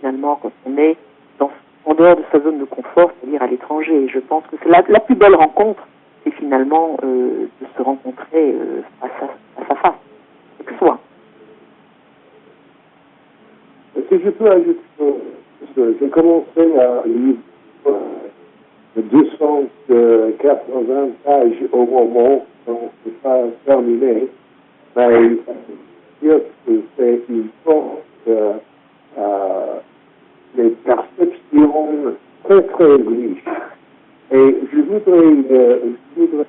finalement quand on est en dehors de sa zone de confort, c'est-à-dire à l'étranger. Et je pense que c'est la plus belle rencontre, c'est finalement de se rencontrer face à face, avec soi. Si je peux ajouter, j'ai commencé à lire de 280 pages au moment, donc c'est pas terminé, mais dire que c'est une force des perceptions très très riches. Et je voudrais dire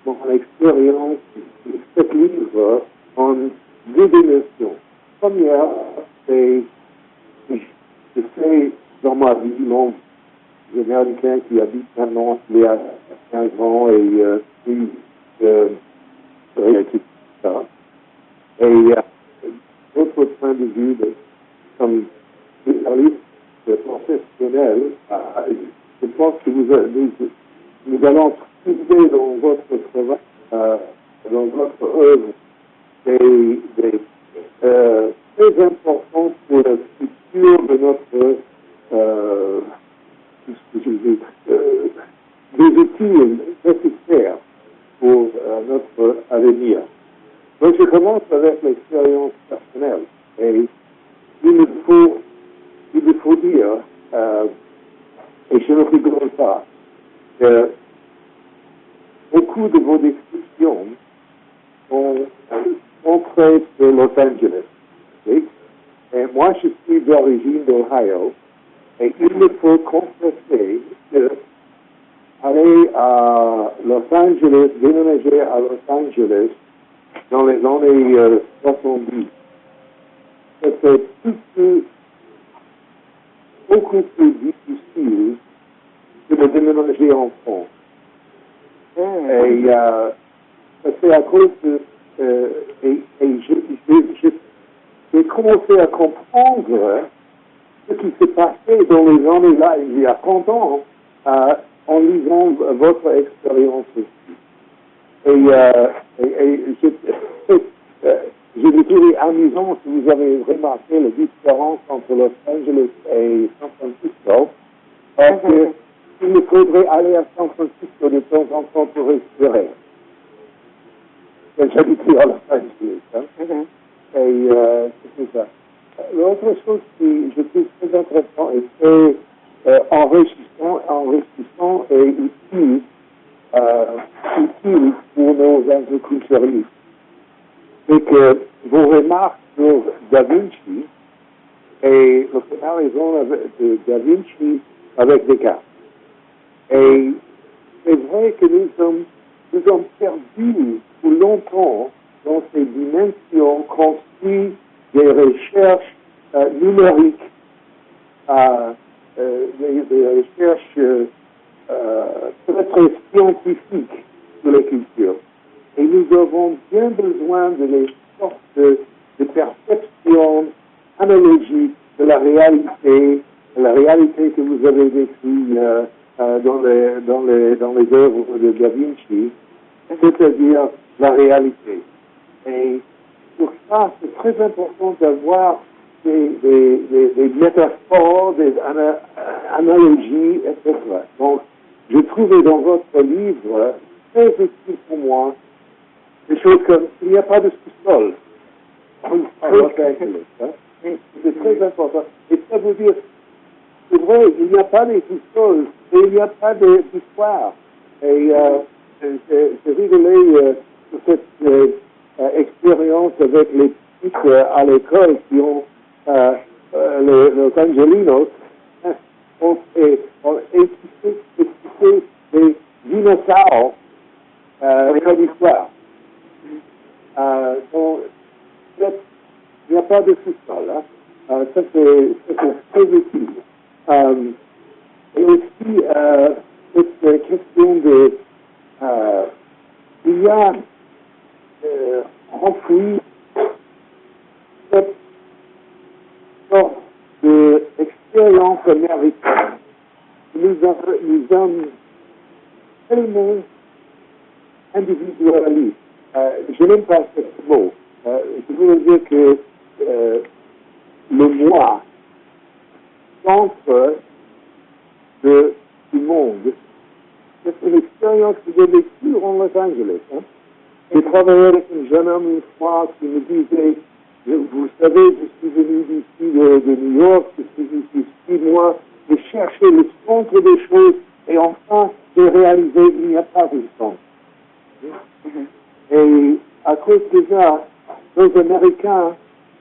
mon expérience de ce livre en deux dimensions. Première, c'est je sais dans ma vie, les Américains qui habitent maintenant il y a 15 ans et puis tout ça. Et d'autres points de vue, comme journaliste professionnel, je pense que nous allons trouver dans votre travail, dans votre œuvre, des très importants pour le futur de notre des outils nécessaires pour notre avenir. Donc je commence avec l'expérience personnelle et il me faut dire, et je ne rigole pas, que beaucoup de vos descriptions ont montré sur Los Angeles. Oui? Et moi, je suis d'origine d'Ohio, et il me faut confesser que aller à Los Angeles, déménager à Los Angeles dans les années 70, c'était beaucoup plus difficile que de déménager en France. Et c'est à cause de... j'ai commencé à comprendre ce qui s'est passé dans les années là, il y a 30 ans, en lisant votre expérience aussi. Je l'ai trouvé amusant si vous avez remarqué la différence entre Los Angeles et San Francisco, parce qu'il me faudrait aller à San Francisco de temps en temps pour respirer. J'habite à Los Angeles. Hein? Et c'est ça. L'autre chose que je trouve très intéressant et très enrichissant et utile pour nos agriculturistes, c'est que vos remarques sur Da Vinci et la comparaison de Da Vinci avec Descartes. Et c'est vrai que nous sommes perdus pour longtemps dans ces dimensions construites des recherches numériques, des recherches très, très scientifiques sur la culture. Et nous avons bien besoin de les sortes de perception analogique de la réalité que vous avez décrite dans les œuvres de Da Vinci, c'est-à-dire la réalité. Et pour ça, c'est très important d'avoir des métaphores, des analogies, etc. Donc, j'ai trouvé dans votre livre, très utile pour moi, des choses comme il n'y a pas de sous-sol. C'est très important. Et ça veut dire, c'est vrai, il n'y a pas de sous-sol, et il n'y a pas d'histoire. Et j'ai rigolé sur cette expérience avec les petites à l'école qui ont les Angelinos ont étudié des dinosaures comme histoire. Donc, il n'y a pas de sous-sol. Hein. Ça, c'est très utile. Et aussi, cette question de... il y a enfoui cette sorte d'expérience américaine. Nous sommes tellement individualistes. Je n'aime pas ce mot, je voulais dire que le moi, centre du monde, c'est une expérience que j'ai vécue en Los Angeles. Hein. J'ai travaillé avec un jeune homme une fois qui me disait, vous savez, je suis venu d'ici de New York, je suis ici 6 mois, j'ai cherché le centre des choses et enfin j'ai réalisé qu'il n'y a pas de centre. Et à cause de ça, les Américains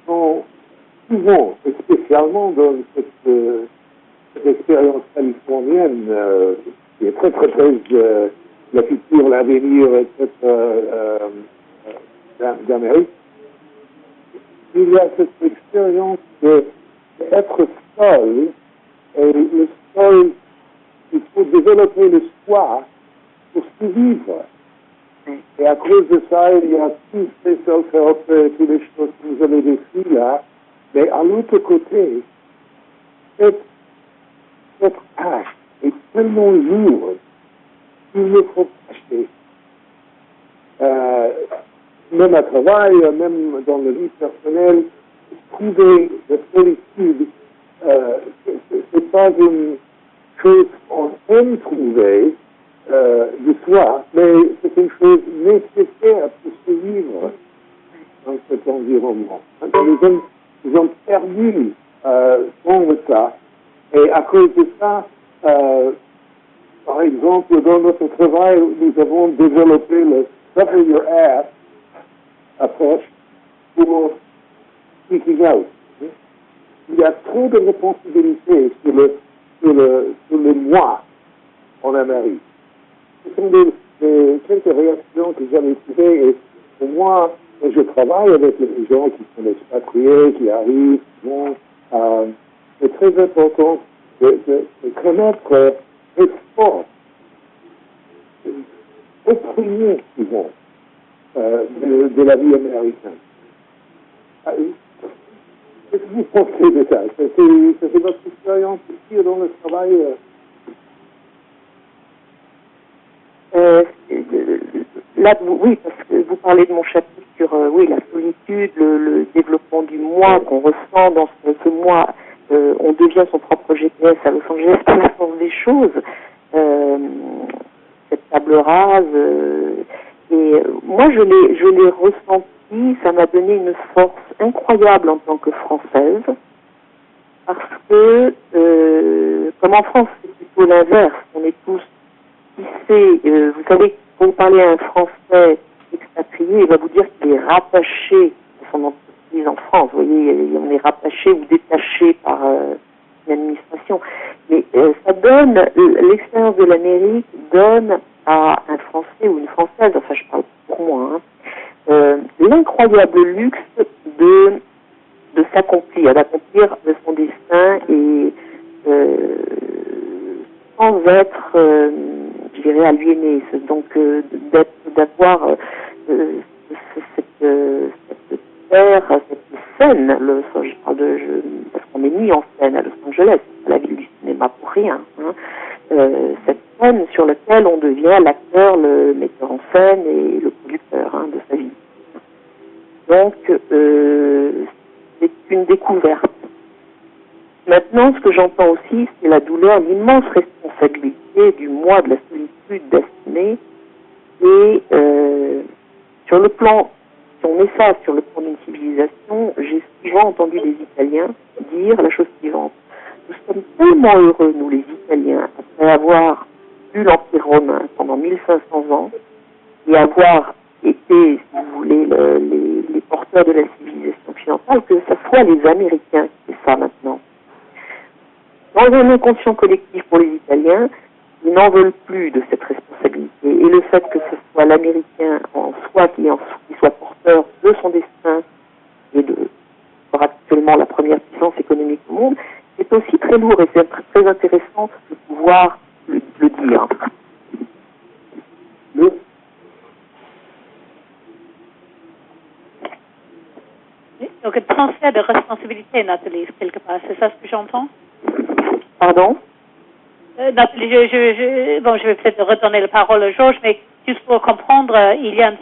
sont souvent, et spécialement dans cette expérience californienne, qui est très, très, très la future, l'avenir, etc., d'Amérique, il y a cette expérience d'être seul, et le seul, il faut développer le soi pour survivre. Et à cause de ça, il y a tous ces self-help, toutes les choses que vous avez décrites là, mais à l'autre côté, cette acte est tellement lourd qu'il ne faut pas acheter. Même à travail, même dans la vie personnelle, trouver la solitude, c'est pas une chose qu'on aime trouver de soi, mais c'est une chose nécessaire pour survivre dans cet environnement. Nous avons perdu son ça. Et à cause de ça, par exemple, dans notre travail, nous avons développé le Cover Your Ass approche pour speaking out. Il y a trop de responsabilités sur le moi en Amérique. Ce sont quelques réactions que j'avais trouvées. Et pour moi, je travaille avec les gens qui sont expatriés, qui arrivent. Bon, c'est très important de connaître les forces opprimées souvent de la vie américaine. Qu'est-ce que vous pensez de ça? C'est votre expérience ici dans le travail? Là, oui, parce que vous parlez de mon chapitre sur oui, la solitude, le développement du moi qu'on ressent dans ce moi. On devient son propre GPS à Los Angeles par la force des choses. Cette table rase. Et moi, je l'ai ressenti, ça m'a donné une force incroyable en tant que Française, parce que, comme en France, c'est plutôt l'inverse. On est tous tissés. Vous savez, quand vous parlez à un Français expatrié, il va vous dire qu'il est rattaché à son entreprise en France. Vous voyez, on est rattaché ou détaché par une administration. Mais ça donne, l'expérience de l'Amérique donne à un Français ou une Française, enfin je parle pour moi, l'incroyable luxe de s'accomplir, d'accomplir son destin et sans être, je dirais, aliéné. Donc d'avoir cette terre, cette scène, je parle parce qu'on est mis en scène à Los Angeles, c'est la ville du cinéma pour rien. Hein. Cette scène sur laquelle on devient l'acteur, le metteur en scène et le producteur de sa vie. Donc, c'est une découverte. Maintenant, ce que j'entends aussi, c'est la douleur, l'immense responsabilité du moi, de la solitude d'assumer. Et sur le plan, si on met ça sur le plan d'une civilisation, j'ai souvent entendu les Italiens dire la chose suivante. Nous sommes tellement heureux, nous les Italiens, après avoir eu l'Empire romain pendant 1500 ans et avoir été, si vous voulez, les porteurs de la civilisation occidentale, que ce soit les Américains qui font ça maintenant. Dans un inconscient collectif pour les Italiens, ils n'en veulent plus de cette responsabilité. Et le fait que ce soit l'Américain en soi qui soit porteur de son destin et de actuellement la première puissance économique au monde, c'est aussi très lourd et c'est très intéressant de pouvoir le dire. Donc, un transfert de responsabilité, Nathalie, quelque part. C'est ça ce que j'entends? Pardon? Nathalie, je vais peut-être redonner la parole à Georges, mais juste pour comprendre, il y a un